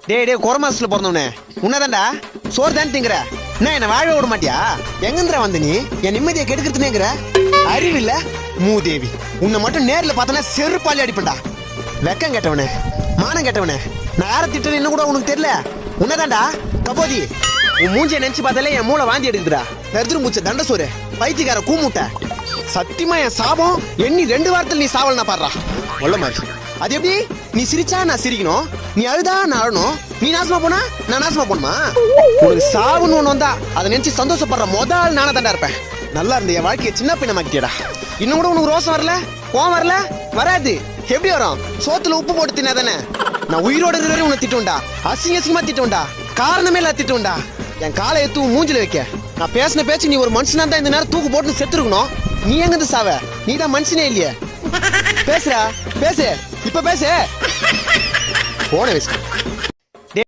டே கொரமாசத்துல பிறந்தவனே உன்னதான்டா சோறு தான் திங்குற. என்ன வாழ விட மாட்டியா? எங்கந்திர வந்த நீ என் நிம்மதியை கெடுக்கிறதுனேங்கிற? அறிவில்ல மூதேவி. உன்னை மட்டும் நேர்ல பார்த்தனா செருப்பாளி அடிப்பண்டா. வெக்கம் கேட்டவனே, மானம் கேட்டவனே. நான் யார திட்டேன்னு இன்னும் கூட உனக்கு தெரியல. உன்னதான்டா கபோதி. உன் மூஞ்சியை நினைச்சு பார்த்தாலே என் மூளை வாந்தி எடுக்குதுடா. தரித்திரம் மூச்ச தண்ட சோறு பைத்தியக்கார கூமுட்ட. சத்தியமா என் சாபம் எண்ணி 2 வாரத்தில் நீ சாவல் நான் பாடுறா. சொல்ல மாதிரி அது எப்படி? நீ சிரிச்சா நான் சிரிக்கணும், நீ அழுதா நான் அழணும், நீ நாசமா போனா நான் நாசமா போணுமா? உனக்கு சாவுன்னு ஒண்ணு வந்தா அதை நினைச்சு சந்தோஷப்படுற முதல் நானே தாண்டா இருப்பேன். நல்லா இருந்த என் வாழ்க்கையை சின்ன பின்னமாக்கிட்டியடா. இன்னும் கூட உனக்கு ரோசம் வரல, கோவம் வரல? வராது. எப்படி வரும்? சோத்துல உப்பு போட்டு தின்னா தானே. நான் உயிரோட இருக்கிற உன்னை திட்டுவேன்டா, அசிங்கமா திட்டுவேன்டா, காரணமே இல்ல திட்டுவேன்டா. என் காலை எடுத்து மூஞ்சில வைக்க. நான் பேசின பேச்சு நீ ஒரு மனுஷனா தான் இந்த நேரம் தூக்கு போட்டு செத்து இருக்கணும். நீ எங்க சாவ? நீ தான் மனுஷனே இல்லையே. பேசுறா பேசு, இப்ப பேசு. போன வயசு